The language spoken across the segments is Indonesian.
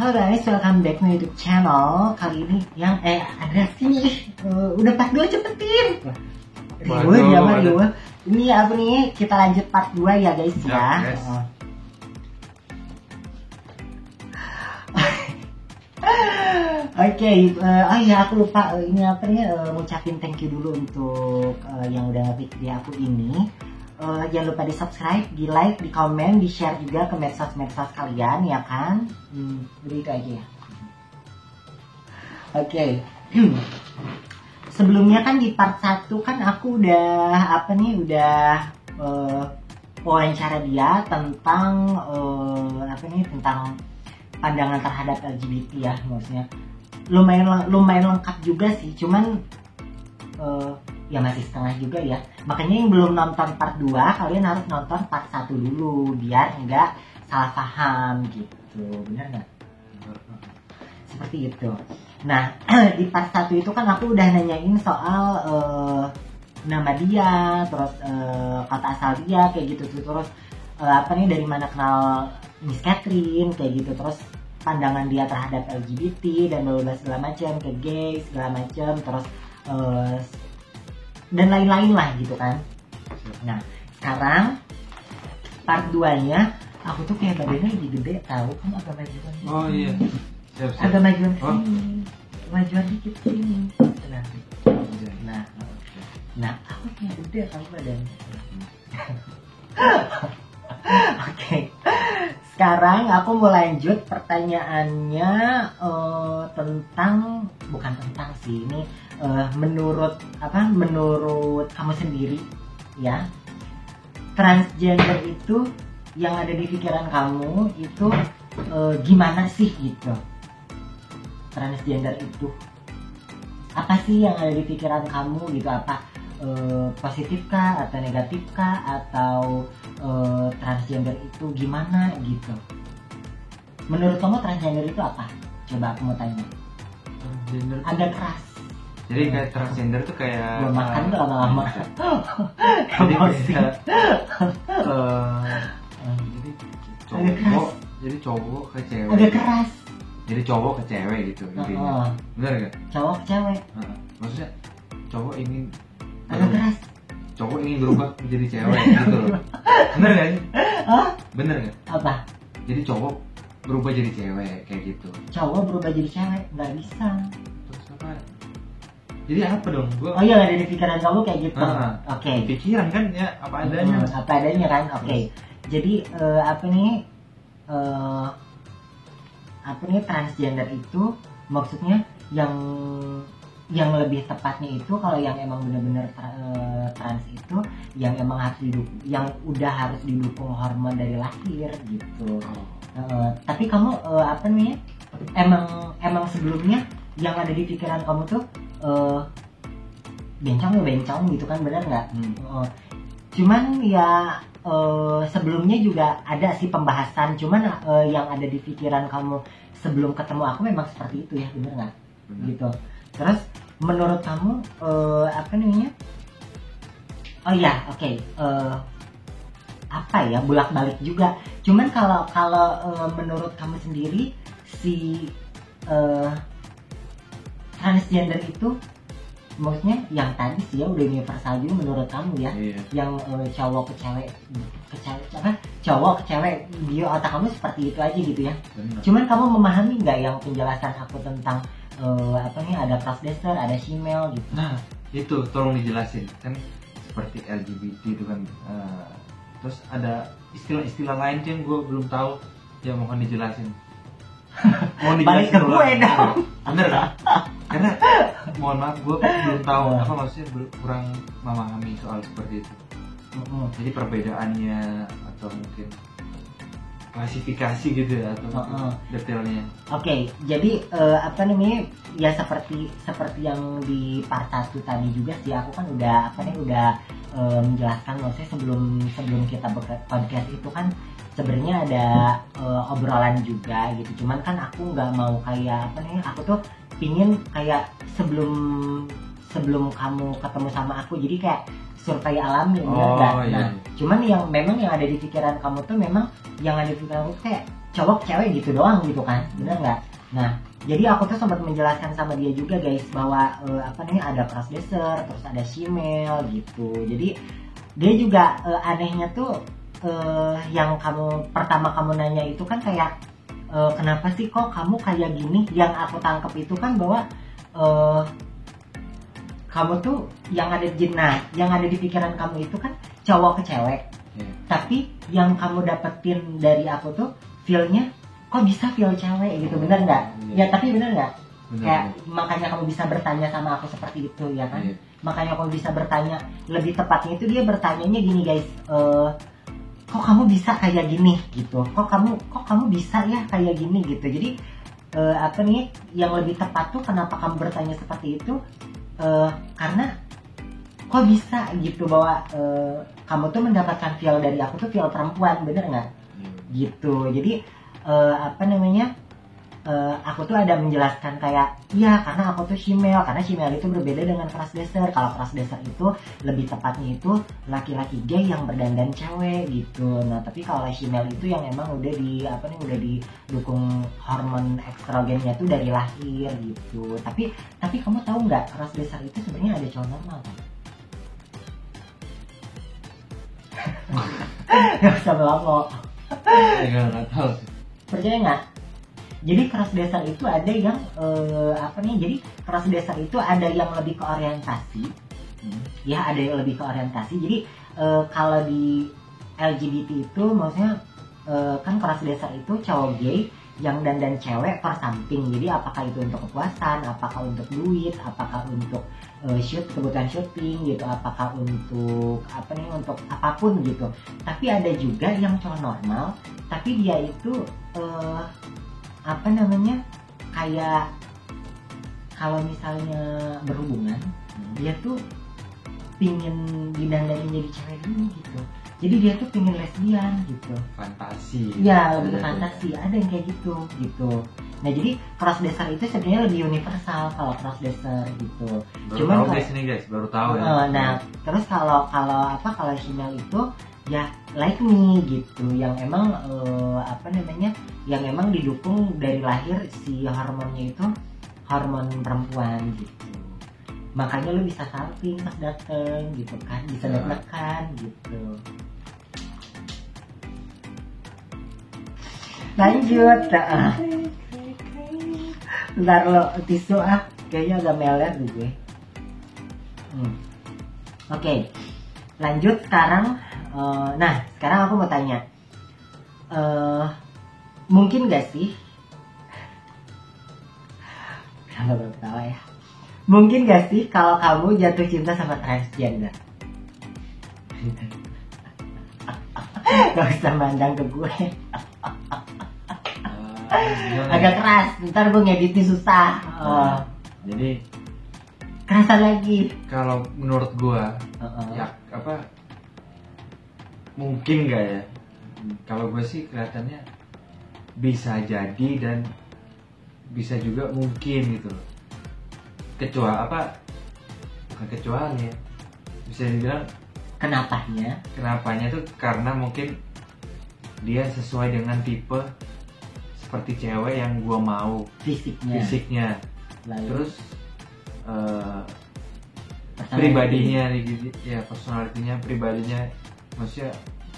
Halo guys, welcome back to YouTube channel. Kali ini yang Andreas ini udah part 2 cepetin. Riwa. Ini apa nih? Kita lanjut part 2 ya guys ya. Yes. Oke, aku lupa ini apa nih? Ngucapin thank you dulu untuk yang udah nge-like video aku ini. Jangan lupa di subscribe, di like, di komen, di share juga ke medsos-medsos kalian ya kan. Jadi itu aja ya. Oke. Sebelumnya kan di part 1 kan aku udah wawancara dia tentang tentang pandangan terhadap LGBT ya, maksudnya lumayan lengkap juga sih, cuman ya masih setengah juga ya. Makanya yang belum nonton part 2, kalian harus nonton part 1 dulu biar nggak salah paham gitu. Bener nggak? Seperti itu. Nah, di part 1 itu kan aku udah nanyain soal nama dia, terus kata asal dia kayak gitu, terus dari mana kenal Miss Catherine kayak gitu, terus pandangan dia terhadap LGBT dan segala macam, ke gay segala macam, terus dan lain-lain lah gitu kan. Nah, sekarang part 2-nya aku tuh kayak badannya lebih gede, tahu kan, agak majuan. Oh iya. Siap. Agak majuan sini. Majuan dikit sini. Nah, aku kayak gede tahu badan. Oke. Sekarang aku mau lanjut pertanyaannya bukan tentang sih, ini menurut kamu sendiri ya, transgender itu yang ada di pikiran kamu itu gimana sih gitu? Transgender itu apa sih yang ada di pikiran kamu gitu? Apa positif kah atau negatif kah, atau transgender itu gimana gitu? Menurut kamu transgender itu apa? Coba aku mau tanya. Transgender Agak keras. Jadi kayak transgender tuh kayak belum makan tuh lama-lama. Jadi kayak jadi cowok ke cewek. Agak keras. Jadi cowok ke cewek gitu intinya. Benar gak? Cowok ke cewek. Maksudnya cowok ingin agak keras. Cowok ingin berubah menjadi cewek gitu loh. Bener gak sih? Bener gak? Apa? Jadi cowok berubah jadi cewek kayak gitu. Cowok berubah jadi cewek? Nggak bisa. Terus apa? Jadi apa dong? Oh iya, ada di pikiran kamu kayak gitu. Oke. Pikiran kan ya apa adanya. Apa adanya kan? Oke. Jadi transgender itu maksudnya yang lebih tepatnya itu kalau yang emang benar-benar trans itu yang emang harus harus didukung hormon dari lahir gitu. Tapi kamu emang sebelumnya yang ada di pikiran kamu tuh bencong gitu kan, benar nggak? Cuman ya sebelumnya juga ada sih pembahasan, cuman yang ada di pikiran kamu sebelum ketemu aku memang seperti itu ya, benar nggak? Gitu. Terus menurut kamu bolak balik juga. Cuman kalau menurut kamu sendiri si transgender itu maksudnya yang tadi sih ya udah universal juga menurut kamu ya. Iya. Yang cowok ke cewek cowok ke cewek, dia otak kamu seperti itu aja gitu ya. Bener. Cuman kamu memahami nggak yang penjelasan aku tentang ada transgender, ada female gitu? Nah itu tolong dijelasin, kan seperti LGBT itu kan, terus ada istilah-istilah lain yang gue belum tahu, ya mohon dijelasin. Mohon Balik ke gue dong. Bener kan? Karena mohon maaf gue belum tahu apa maksudnya, kurang memahami soal seperti itu. Jadi perbedaannya atau mungkin klasifikasi gitu ya, atau detailnya. Oke, jadi ya seperti yang di part 1 tadi juga sih, aku kan udah menjelaskan, maksudnya sebelum kita podcast itu kan sebenarnya ada obrolan juga gitu. Cuman kan aku nggak mau kayak aku tuh pingin kayak sebelum sebelum kamu ketemu sama aku, jadi kayak survei alami, bener Oh, nggak? iya. Nah, cuman yang memang yang ada di pikiran kamu tuh memang yang ada di pikiran kamu tuh kayak cowok cewek gitu doang gitu kan, bener nggak? Nah, jadi aku tuh sempat menjelaskan sama dia juga guys bahwa ada crossdresser, terus ada shemale gitu. Jadi dia juga anehnya tuh yang pertama kamu nanya itu kan kayak kenapa sih kok kamu kayak gini? Yang aku tangkap itu kan bahwa kamu tuh yang ada di pikiran kamu itu kan cowok ke cewek. Tapi yang kamu dapetin dari aku tuh feel-nya kok bisa feel cewek gitu, bener nggak? Ya tapi bener nggak? Kayak makanya kamu bisa bertanya sama aku seperti itu ya kan? Makanya kamu bisa bertanya, lebih tepatnya itu dia bertanyanya gini guys, kok kamu bisa kayak gini gitu? Kok kamu bisa ya kayak gini gitu? Jadi yang lebih tepat tuh kenapa kamu bertanya seperti itu? Karena kok bisa gitu bahwa kamu tuh mendapatkan feel dari aku tuh feel perempuan, bener nggak? Gitu. Jadi aku tuh ada menjelaskan kayak iya karena aku tuh shemale, karena shemale itu berbeda dengan crossdresser. Kalau crossdresser itu lebih tepatnya itu laki-laki gay yang berdandan cewek gitu. Nah tapi kalau shemale itu yang emang udah didukung hormon estrogennya tuh dari lahir gitu. Tapi kamu tahu nggak crossdresser itu sebenarnya ada cowok normal kan? Gak usah melongo. Nggak tahu. Percaya nggak? Jadi crossdresser itu ada yang jadi crossdresser itu ada yang lebih ke orientasi, ya ada yang lebih ke orientasi. Jadi kalau di LGBT itu maksudnya kan crossdresser itu cowok gay yang dandan cewek per samping. Jadi apakah itu untuk kepuasan, apakah untuk duit, apakah untuk kebutuhan syuting gitu, apakah untuk untuk apapun gitu. Tapi ada juga yang cowok normal, tapi dia itu kayak kalau misalnya berhubungan dia tuh pingin didandanin jadi cewek dulu gitu. Jadi dia tuh pingin lesbian gitu. Fantasi. Ya lebih fantasi, ada yang kayak gitu. Nah jadi crossdresser itu sebenarnya lebih universal kalau crossdresser gitu. Baru tahu guys ini guys, baru tahu ya. Nah terus kalau shemale itu ya like me gitu, yang emang yang emang didukung dari lahir si hormonnya itu hormon perempuan gitu. Makanya lu bisa salting pas dateng gitu kan, bisa deg-degan gitu. Lanjut. Bentar lo tisu kayaknya agak meler gitu. Oke. Lanjut sekarang. Nah sekarang aku mau tanya, mungkin gak sih nggak ketawa ya, mungkin gak sih kalau kamu jatuh cinta sama transgender? Gak usah mandang ke gue. Agak keras, ntar gue ngeditnya susah. Jadi kerasan lagi. Kalau menurut gue ya mungkin gak ya? Kalau gue sih kelihatannya bisa jadi dan bisa juga mungkin gitu loh. Bukan kecuali ya. Bisa dibilang kenapanya tuh karena mungkin dia sesuai dengan tipe seperti cewek yang gue mau, fisiknya. Lalu. Terus pribadinya ya, personalitinya, pribadinya, maksudnya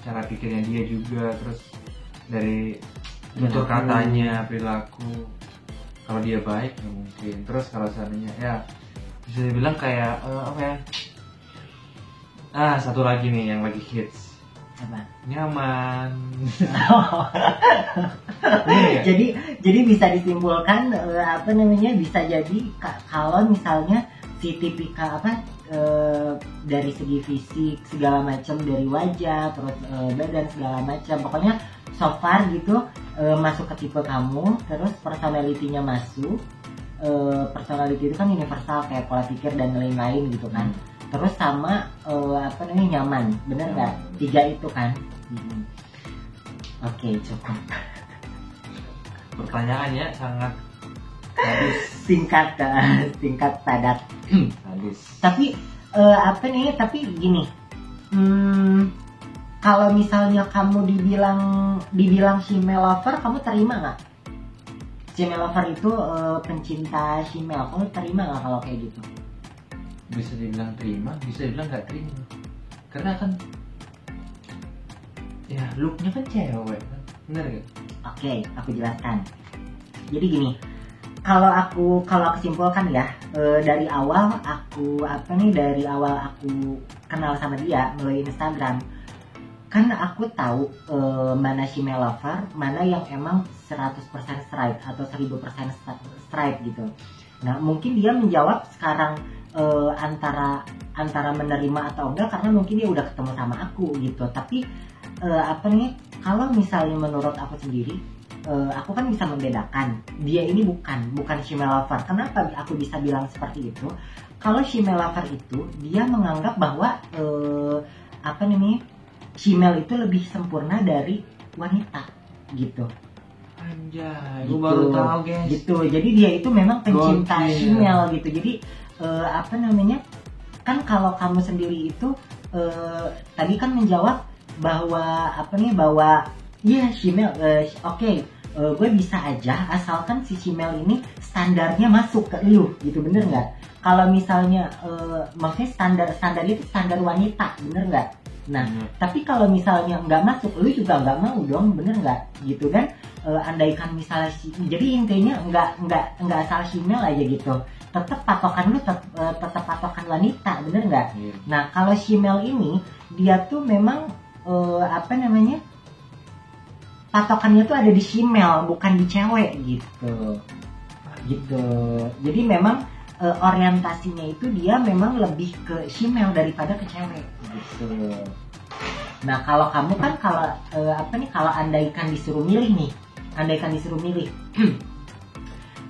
cara pikirnya dia juga, terus dari tutur katanya, perilaku. Kalau dia baik ya mungkin. Terus kalau seandainya ya bisa dibilang kayak satu lagi nih yang lagi hits. Apa? Nyaman. Jadi bisa disimpulkan bisa jadi kalau misalnya si tipikal dari segi fisik segala macam, dari wajah terus badan segala macam, pokoknya so far gitu masuk ke tipe kamu, terus personality-nya masuk. Personality itu kan universal kayak pola pikir dan lain-lain gitu kan. Terus sama nyaman, bener nggak? 3 itu kan. Oke, cukup. Pertanyaannya sangat singkat padat. Habis. Tapi tapi gini, kalau misalnya kamu dibilang shemale lover, kamu terima nggak? Shemale lover itu pencinta shemale, kamu terima nggak kalau kayak gitu? Bisa dibilang terima, bisa dibilang nggak terima. Karena kan ya looknya kan cewek kan, bener gak? Oke, aku jelaskan. Jadi gini, kalau aku simpulkan ya, dari awal aku kenal sama dia melalui Instagram, kan aku tahu mana shemale lover, mana yang emang 100% straight atau 1000% straight gitu. Nah, mungkin dia menjawab sekarang antara menerima atau enggak karena mungkin dia udah ketemu sama aku gitu. Tapi kalau misalnya menurut aku sendiri, aku kan bisa membedakan dia ini bukan shemale lover. Kenapa aku bisa bilang seperti itu? Kalau shemale lover itu dia menganggap bahwa shemale itu lebih sempurna dari wanita gitu. Anjay, Gitu. gue baru tahu guys. Gitu. Jadi dia itu memang pencinta Gokil. shemale gitu. Jadi kan kalau kamu sendiri itu tadi kan menjawab bahwa iya shemale, oke, gue bisa aja asalkan si shemale ini standarnya masuk ke lu gitu, bener nggak? Kalau misalnya maksudnya standar itu standar wanita, bener nggak? Nah, tapi kalau misalnya nggak masuk, lu juga nggak mau dong, bener nggak? Gitu kan? Andaikan misalnya jadi intinya nggak asal shemale aja gitu. Tetap patokan lu tetap patokan wanita, bener nggak? Iya. Nah, kalau shemale ini dia tuh memang patokannya tuh ada di shemale, bukan di cewek gitu. Jadi memang orientasinya itu dia memang lebih ke shemale daripada ke cewek gitu. Nah, kalau kamu kan kalau andaikan disuruh milih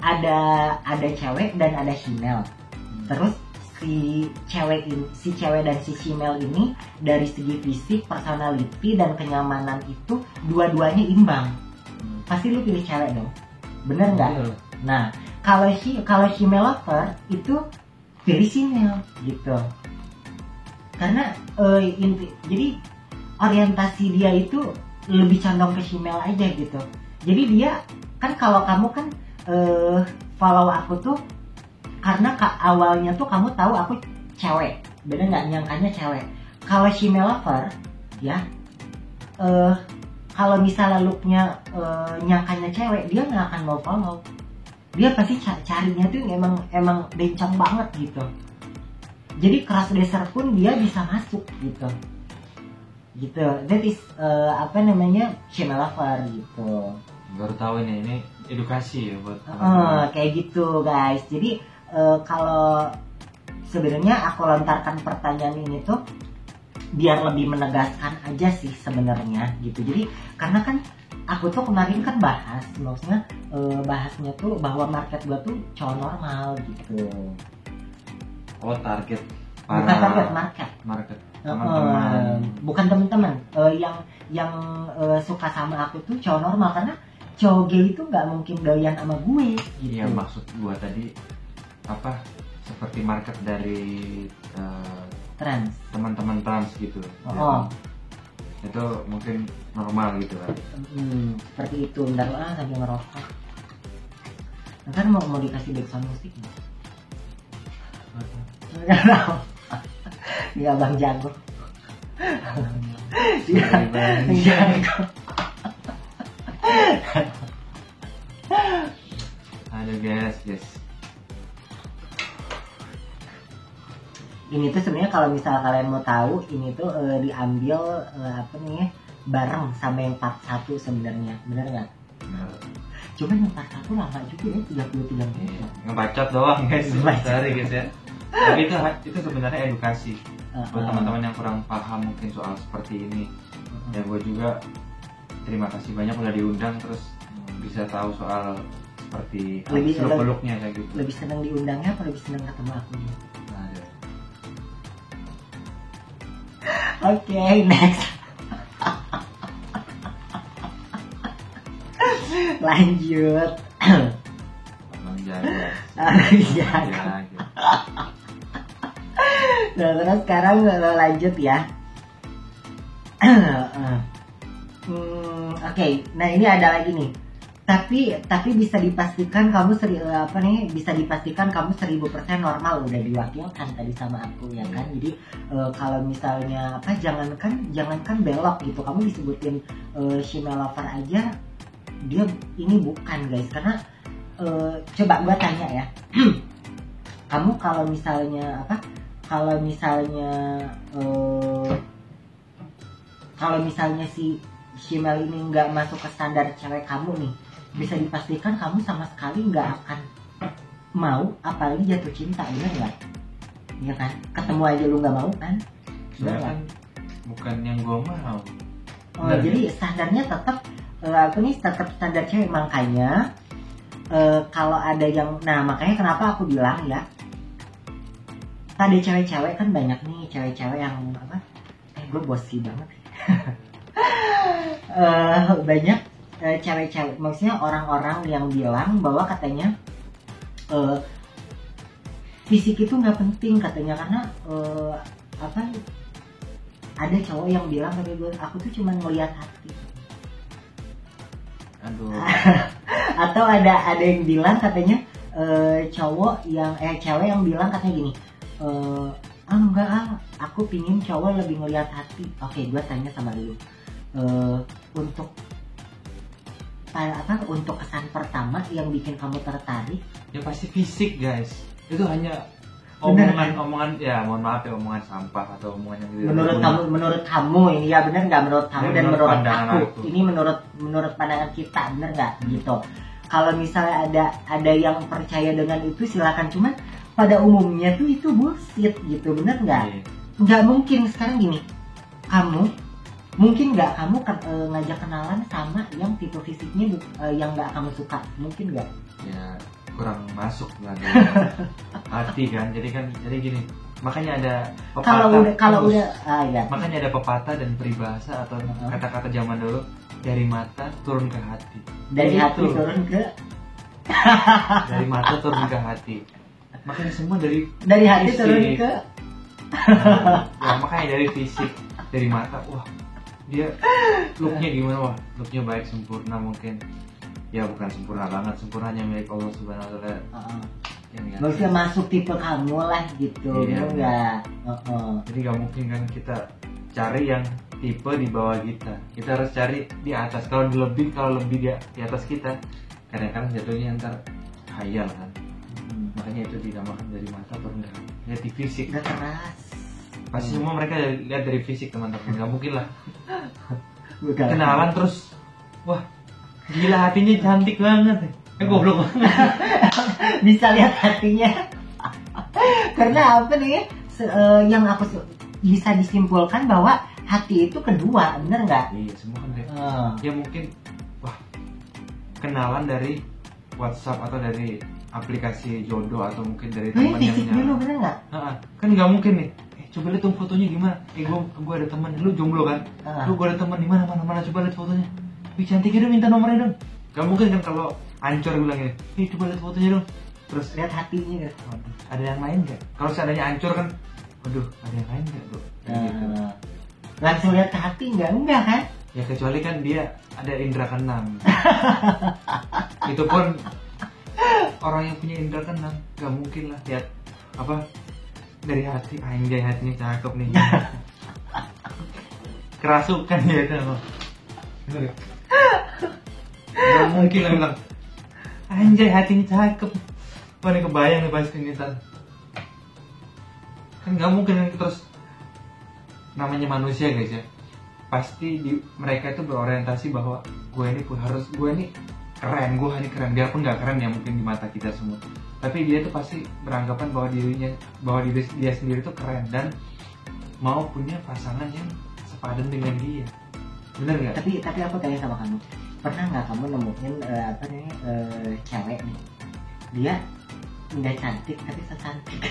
ada cewek dan ada shemale. Terus si cewek dan si shemale ini dari segi fisik, personality dan kenyamanan itu dua-duanya imbang. Pasti lu pilih cewek dong, bener nggak? Iya. Nah, kalau shemale lover itu pilih shemale gitu. Karena jadi orientasi dia itu lebih condong ke shemale aja gitu. Jadi dia kan, kalau kamu kan follow aku tuh karena awalnya tuh kamu tahu aku cewek, bener nggak? Nyangkanya cewek. Kalau shemale lover ya, kalau misalnya looknya nyangkanya cewek, dia nggak akan mau follow. Dia pasti carinya tuh emang bencong banget gitu. Jadi keras dasar pun dia bisa masuk gitu. That is shemale lover gitu. Baru tahu ini edukasi ya buat kayak gitu guys. Jadi kalau sebenarnya aku lontarkan pertanyaan ini tuh biar lebih menegaskan aja sih sebenarnya gitu. Jadi karena kan aku tuh kemarin kan maksudnya bahasnya tuh bahwa market gua tuh cowok normal gitu. Oh, target Bukan target, market. teman-teman. Bukan teman-teman yang suka sama aku tuh cowok normal, karena cowok gay itu nggak mungkin doyan sama gue gitu. Iya, maksud gua tadi seperti market dari Trans. teman-teman trans gitu. Oh. Itu mungkin normal gitu kan. Seperti itu. Bentar sambil ngerokok. Ntar mau dikasih background musik nih. Nggak tahu. Nggak Bang Jago. Bang Jago. Ada guys. Ini tuh sebenarnya kalau misalnya kalian mau tahu, ini tuh diambil bareng sama yang part 1 sebenarnya, bener nggak? Cuman yang part 1 lama juga ya, 33 menit. Ngebacot doang guys. Sorry guys ya. Tapi itu sebenarnya edukasi buat teman-teman yang kurang paham mungkin soal seperti ini. Ya gue juga terima kasih banyak udah diundang, terus bisa tahu soal seperti seluk-beluknya kayak gitu. Lebih senang diundangnya apa lebih senang ketemu aku? Oke, next. Lanjut. Bang menjaga. Iya. Menjaga. Nah, terus sekarang lanjut ya. Oke, nah ini ada lagi nih. Tapi bisa dipastikan kamu bisa dipastikan kamu 1000% normal, udah diwakilkan tadi sama aku ya kan. Jadi kalau misalnya jangankan belok gitu, kamu disebutin shemale lover aja, dia ini bukan guys. Karena coba gua tanya ya. Kamu kalau misalnya si shemale ini nggak masuk ke standar cewek kamu nih, bisa dipastikan kamu sama sekali nggak akan mau, apalagi jatuh cinta, bener nggak? Iya kan? Ketemu aja lu nggak mau kan? Sebenarnya kan bukan yang gue mau. Jadi standarnya tetap tetap standar cewek. Makanya kalau ada yang, nah makanya kenapa aku bilang ya, ada cewek-cewek kan banyak nih, cewek-cewek yang gue bosi banget. Banyak cewek-cewek, maksudnya orang-orang yang bilang bahwa katanya fisik itu nggak penting katanya, karena ada cowok yang bilang ke gue, aku tuh cuma ngeliat hati. Aduh. Atau ada yang bilang katanya cewek yang bilang katanya gini, enggak, aku pingin cowok lebih ngeliat hati. Oke, gue tanya sama lu, untuk kesan pertama yang bikin kamu tertarik, ya pasti fisik guys. Itu hanya omongan ya, mohon maaf ya, omongan sampah atau omongan yang menurut kamu ini ya, bener nggak? Menurut kamu dan menurut aku ini menurut pandangan kita, bener nggak? Gitu. Kalau misalnya ada yang percaya dengan itu silakan, cuman pada umumnya tuh itu bullshit gitu, bener nggak? Nggak mungkin. Sekarang gini, mungkin nggak kamu ngajak kenalan sama yang tipe fisiknya yang nggak kamu suka, mungkin nggak? Ya kurang masuk lah hati kan. Jadi gini, makanya ada pepatah. Makanya ada pepatah dan peribahasa atau kata-kata zaman dulu, dari mata turun ke hati. Dari hati turun ke dari mata turun ke hati. Makanya semua dari hati fisik. turun ke ya makanya dari fisik, dari mata, wah dia looknya gimana, wah looknya baik, sempurna mungkin. Ya bukan sempurna banget, sempurnanya milik Allah Subhanahu wa Ta'ala. Maksudnya masuk tipe kamu lah gitu, enggak? Jadi gak mungkin kan kita cari yang tipe di bawah kita. Kita harus cari di atas. Kalau lebih di atas kita, kadang-kadang jatuhnya ntar khayal kan. Makanya itu dinamakan dari mata turun ke hati. Lihat di fisik. Udah keras. Pasti semua mereka lihat dari fisik teman-teman. Gak mungkin lah. Kenalan terus, wah gila hatinya cantik banget. Goblok banget. Bisa lihat hatinya. Karena apa nih? Yang aku bisa disimpulkan bahwa hati itu kedua, bener nggak? Iya, semua kan ya mungkin, wah kenalan dari WhatsApp atau dari aplikasi jodoh atau mungkin dari teman yang dulu, bener nggak? Kan nggak mungkin nih. Coba lihat fotonya gimana? Gue ada teman, lu jomblo kan? Gue ada teman di mana, coba lihat fotonya. Wih cantiknya dong, minta nomornya dong. Gak mungkin kan kalau ancur bilang gini, coba lihat fotonya dong. Terus lihat hatinya kan? Waduh, ada yang lain gak? Kalau seandainya ancur kan, waduh ada yang lain gak bro? Gitu. Langsung lihat ke hati enggak kan? Ya kecuali kan dia ada indera keenam. Itu pun orang yang punya indera keenam gak mungkin lah lihat dari hati. Anjay hatinya cakep nih. Kerasukan ya kan. Gak mungkin lah bilang, anjay hatinya cakep. Wah ini kebayang nih pasti ini kan gak mungkin kan. Terus namanya manusia guys ya, pasti mereka itu berorientasi bahwa gue ini keren, gue ini keren. Biarpun gak keren ya mungkin di mata kita semua, tapi dia tuh pasti beranggapan bahwa dia sendiri tuh keren dan mau punya pasangan yang sepadan dengan dia. Bener nggak? Tapi aku tanya sama kamu, pernah nggak kamu nemuin cewek nih, dia nggak cantik tapi secantik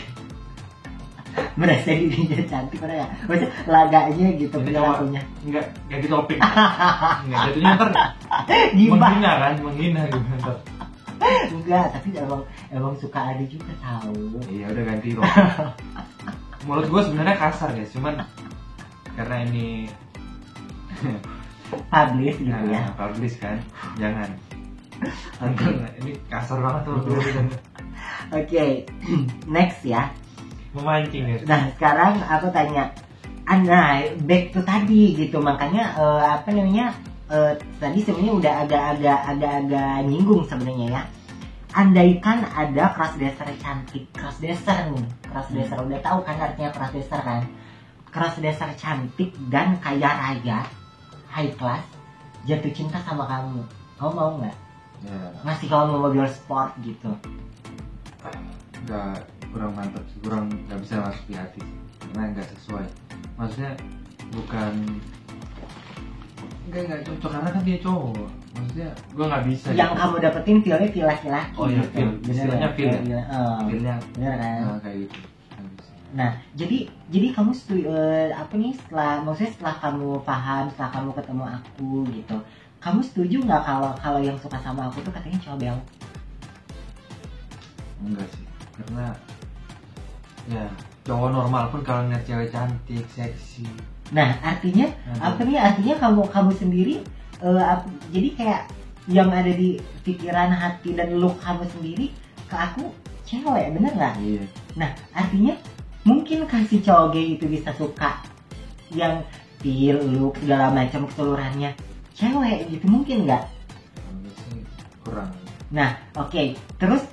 merasa dirinya cantik, pernah nggak? Maksudnya laganya gitu, perilakunya nggak di topik. Nggak jatuhnya ntar menghina kan, menghina gitu ntar. Enggak, tapi emang suka ada juga tahu. Iya udah ganti Rob. Mulut gue sebenarnya kasar guys, cuman karena ini Publish gitu ya. Publish kan, jangan. Ini kasar banget tuh. Oke, next ya. Memancing guys. Nah sekarang aku tanya, nah back to tadi gitu, makanya apa namanya tadi sebenarnya udah agak-agak nyinggung sebenarnya ya. Andaikan ada crossdresser cantik, crossdresser udah tahu kan artinya crossdresser kan? Crossdresser cantik dan kaya raya, high class, jatuh cinta sama kamu mau nggak? Ya. Ngasih kamu mobil sport gitu? Nggak, kurang mantap sih, kurang nggak bisa masuk di hati karena nggak sesuai. Maksudnya bukan nggak cocok karena kan dia cowok. Maksudnya gue nggak bisa. Yang gitu. kamu dapetin feel-nya feel laki-laki. Oh iya, feel. Istilahnya feel. Feelnya bener kan? Kayak gitu. Nah, jadi kamu apa nih setelah kamu paham, setelah kamu ketemu aku gitu, kamu setuju nggak kalau yang suka sama aku tuh katanya cowok belok? Enggak sih, karena ya cowok normal pun kalau ngeliat cewek cantik, seksi. Nah, artinya apa nih? Artinya kamu sendiri jadi kayak yang ada di pikiran, hati dan look kamu sendiri ke aku cewek, bener nggak? Iya. Nah, artinya mungkin kasih cowok gay itu bisa suka yang feel, look, segala macam keseluruhannya cewek gitu, mungkin nggak? Enggak sih, kurang. Nah, oke. Terus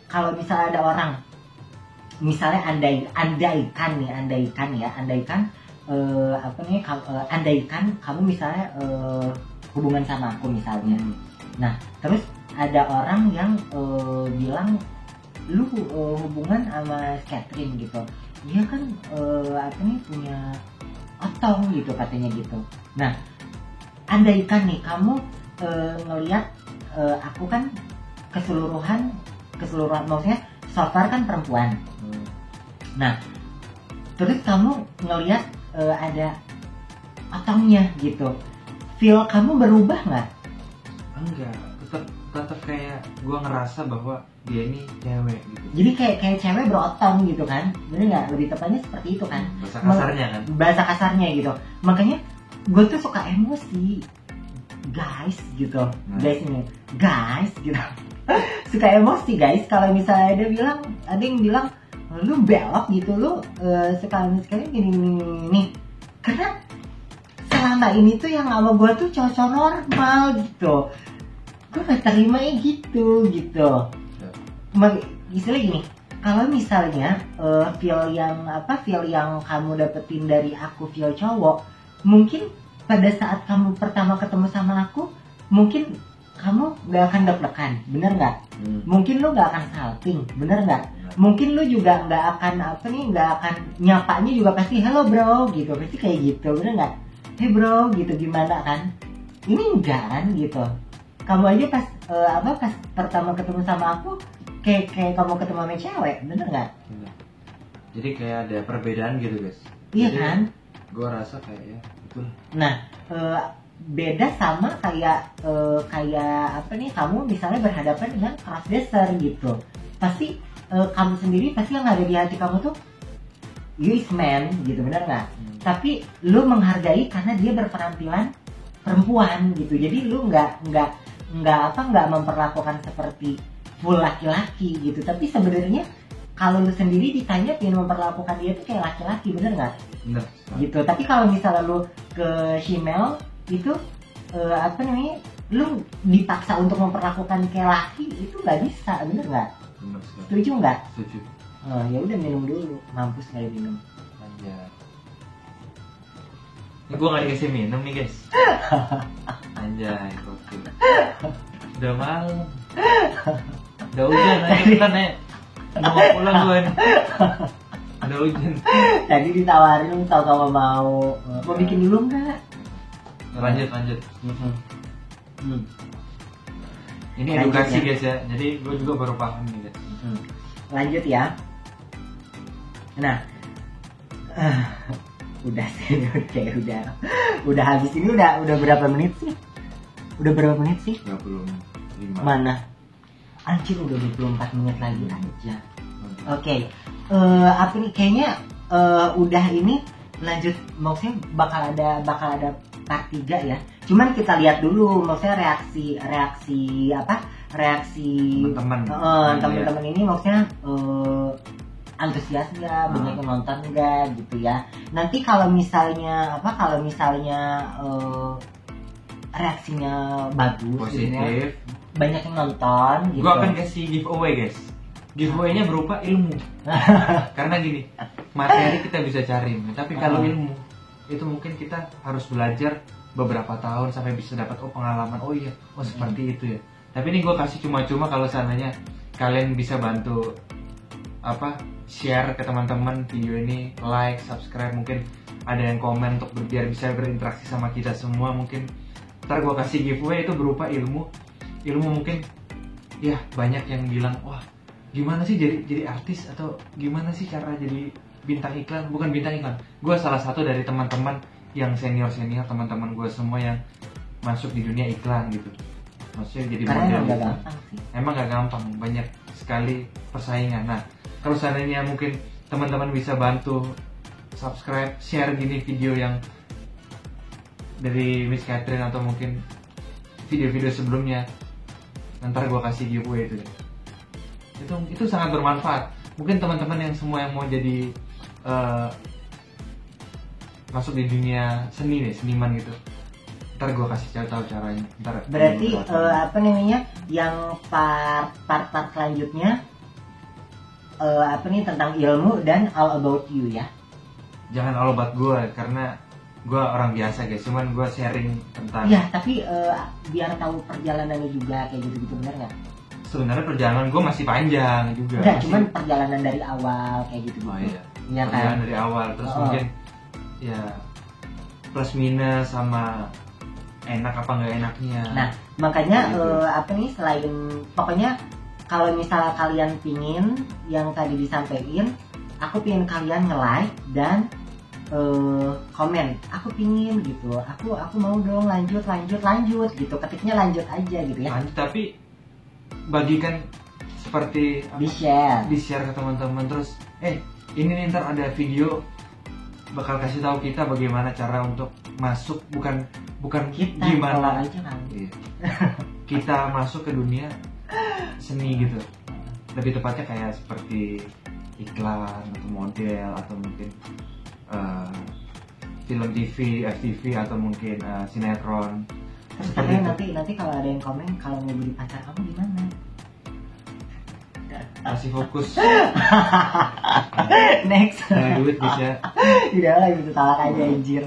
kalau misalnya ada orang, misalnya andaikan kamu misalnya hubungan sama aku misalnya. Nah, terus ada orang yang bilang lu hubungan sama Catherine gitu, dia kan punya otong gitu katanya gitu. Nah, andaikan nih kamu ngelihat aku kan keseluruhan maksudnya so far kan perempuan. Nah, terus kamu ngelihat ada otongnya gitu, feel kamu berubah nggak? Enggak, tetap kayak gue ngerasa bahwa dia ini cewek gitu. Jadi kayak cewek berotong gitu kan, bener nggak? Lebih tepatnya seperti itu kan? Bahasa kasarnya gitu. Makanya gue tuh suka emosi, guys gitu. Guys gitu. Suka emosi guys kalau misalnya ada yang bilang lu belok gitu, lu sekali gini. Karena selama ini tuh yang sama gue tuh cowok normal gitu, gue gak terima gitu. Istilah gini, kalau misalnya feel yang kamu dapetin dari aku feel cowok, mungkin pada saat kamu pertama ketemu sama aku, mungkin kamu gak akan deg-degan, bener nggak? Mungkin lu gak akan salting, bener nggak? Mungkin lu juga nggak akan nyapanya juga pasti hello bro gitu, pasti kayak gitu, bener nggak? Hey bro gitu, gimana kan? Ini enggak kan gitu. Kamu aja pas pertama ketemu sama aku kayak kamu ketemu sama cewek, bener nggak? Jadi kayak ada perbedaan gitu guys. Iya kan? Gue rasa kayak ya betul. Nah, beda sama kayak kamu misalnya berhadapan dengan crossdresser gitu. Pasti kamu sendiri pasti yang ada di hati kamu tuh you is man gitu, bener nggak? Tapi lu menghargai karena dia berpenampilan perempuan gitu. Jadi lu nggak memperlakukan seperti full laki-laki gitu. Tapi sebenarnya kalau lu sendiri ditanya pengen memperlakukan dia tuh kayak laki-laki, bener nggak? Bener. Gitu. Tapi kalau misalnya lu ke Shimel itu lu dipaksa untuk memperlakukan kayak laki, itu nggak bisa, bener nggak? Setuju nggak? Setuju. Ya udah, minum dulu, mampus nggak minum. Anjay. Ini gue nggak dikasih minum nih guys. Anjay, gokil. Udah malam. Udah hujan, ayo kita nih. Mau pulang gue nih. Udah hujan. Tadi ditawarin, lu tau kamu mau bikin dulu nggak? Lanjut. Ini edukasi guys ya. Jadi gue juga baru paham nih guys. Lanjut ya. Nah, udah sih, udah habis ini udah berapa menit sih? 25. Mana? Anjir udah 24 menit lagi aja. Oke. Apa nih kayaknya udah ini lanjut, maksudnya bakal ada part 3 ya. Cuman kita lihat dulu maksudnya reaksi teman-teman ini maksudnya antusias nggak, banyak yang nonton nggak gitu ya. Nanti kalau misalnya reaksinya bagus, positif, gitu ya, banyak yang nonton gitu. Gue akan kasih giveaway guys. Giveaway-nya berupa ilmu. Karena gini, materi kita bisa cari, tapi kalau ilmu itu mungkin kita harus belajar beberapa tahun sampai bisa dapat pengalaman. Oh iya, seperti itu ya. Tapi ini gue kasih cuma-cuma kalau seandainya kalian bisa bantu share ke teman-teman video ini, like, subscribe, mungkin ada yang komen untuk biar bisa berinteraksi sama kita semua. Mungkin ntar gue kasih giveaway itu berupa ilmu mungkin ya. Banyak yang bilang, wah gimana sih jadi artis, atau gimana sih cara jadi bintang iklan. Bukan bintang iklan, gue salah satu dari teman-teman yang senior teman-teman gue semua yang masuk di dunia iklan gitu. Maksudnya jadi model. Emang gak gampang, banyak sekali persaingan. Nah kalau seandainya mungkin teman-teman bisa bantu subscribe, share gini video yang dari Miss Catherine atau mungkin video-video sebelumnya, ntar gue kasih giveaway itu sangat bermanfaat. Mungkin teman-teman yang semua yang mau jadi masuk di dunia seni deh, seniman gitu, ntar gue kasih tahu caranya. Berarti yang part selanjutnya tentang ilmu dan all about you ya. Jangan all about gue, karena gue orang biasa guys, cuman gue sharing tentang. Iya, tapi biar tahu perjalanannya juga kayak gitu bener nggak? Sebenarnya perjalanan gue masih panjang juga. Enggak, cuman perjalanan dari awal kayak gitu. Oh iya. Ya, perjalanan dari awal, terus mungkin ya plus minus sama enak apa nggak enaknya. Nah makanya selain pokoknya kalau misalnya kalian pingin yang tadi disampaikan, aku pingin kalian nge-like dan komen, aku pingin gitu, aku mau dong lanjut gitu, ketiknya lanjut aja gitu ya. Lanjut, tapi bagikan seperti di share ke teman-teman. Terus ini nih ntar ada video bakal kasih tahu kita bagaimana cara untuk masuk, bukan kita gimana aja kan. Iya. Kita masuk ke dunia seni gitu, lebih tepatnya kayak seperti iklan atau model atau mungkin film TV, FTV atau mungkin sinetron. Tapi nanti kalau ada yang komen kalau mau beli pacar kamu gimana? Masih fokus. Next. Duit bisa. Tidak lah, gitu talak aja anjir.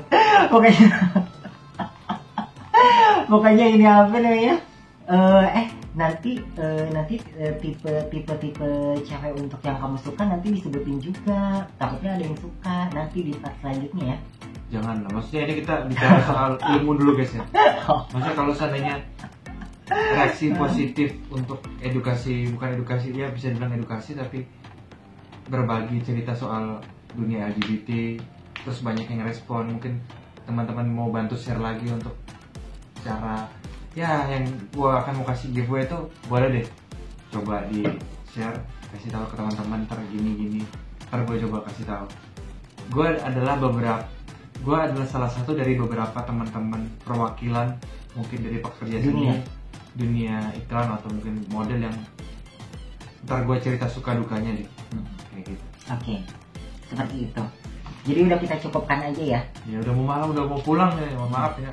Pokoknya ini apa namanya? Nanti tipe cewek untuk yang kamu suka nanti disebutin juga. Takutnya ada yang suka nanti di part selanjutnya ya. Jangan lah, maksudnya ini kita bicara soal ilmu dulu guys ya. Maksudnya kalau seandainya reaksi positif untuk edukasi, bukan edukasi, ya bisa dibilang edukasi, tapi berbagi cerita soal dunia LGBT, terus banyak yang respon. Mungkin teman-teman mau bantu share lagi untuk cara ya yang gua akan mau kasih giveaway itu, boleh deh coba di share, kasih tahu ke teman-teman, ntar gini ntar gua coba kasih tahu. Gua adalah salah satu dari beberapa teman-teman perwakilan mungkin dari pekerja seni dunia iklan atau mungkin model yang ntar gue cerita suka dukanya deh. Kayak gitu. Oke, seperti itu. Jadi udah kita cukupkan aja ya. Ya udah mau malam, udah mau pulang ya, maaf ya.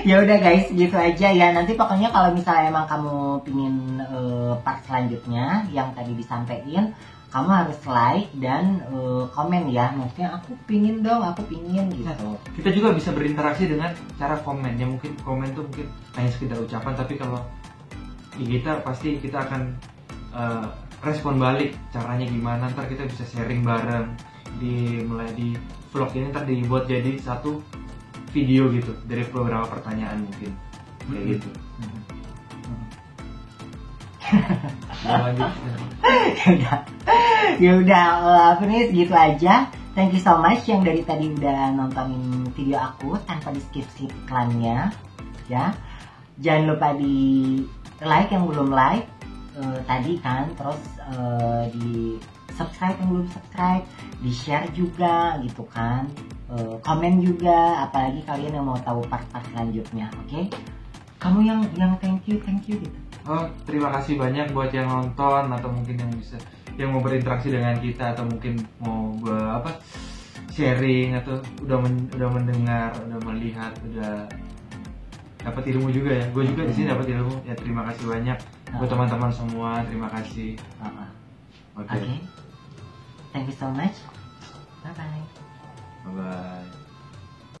Ya udah guys, gitu aja ya. Nanti pokoknya kalau misalnya emang kamu pingin part selanjutnya yang tadi disampaikan, kamu harus like dan komen ya. Maksudnya aku pingin gitu. Nah, kita juga bisa berinteraksi dengan cara komen. Ya mungkin komen tuh mungkin hanya sekedar ucapan, tapi kalau di kita pasti kita akan respon balik caranya gimana. Ntar kita bisa sharing bareng mulai di vlog ini, ntar dibuat jadi satu video gitu dari beberapa pertanyaan mungkin kayak gitu. Ya udah apa nih segitu aja. Thank you so much yang dari tadi udah nontonin video aku tanpa di skip iklannya ya. Jangan lupa di like yang belum like tadi kan, terus di subscribe yang belum subscribe, di share juga gitu kan, komen juga, apalagi kalian yang mau tahu part-part selanjutnya. Oke? Kamu yang thank you gitu. Oh, terima kasih banyak buat yang nonton atau mungkin yang mau berinteraksi dengan kita atau mungkin mau sharing atau udah mendengar, udah melihat, udah dapat ilmu juga ya. Gue juga di sini dapat ilmu. Ya terima kasih banyak buat teman-teman semua. Terima kasih. Oke. Thank you so much. Bye bye. Bye bye.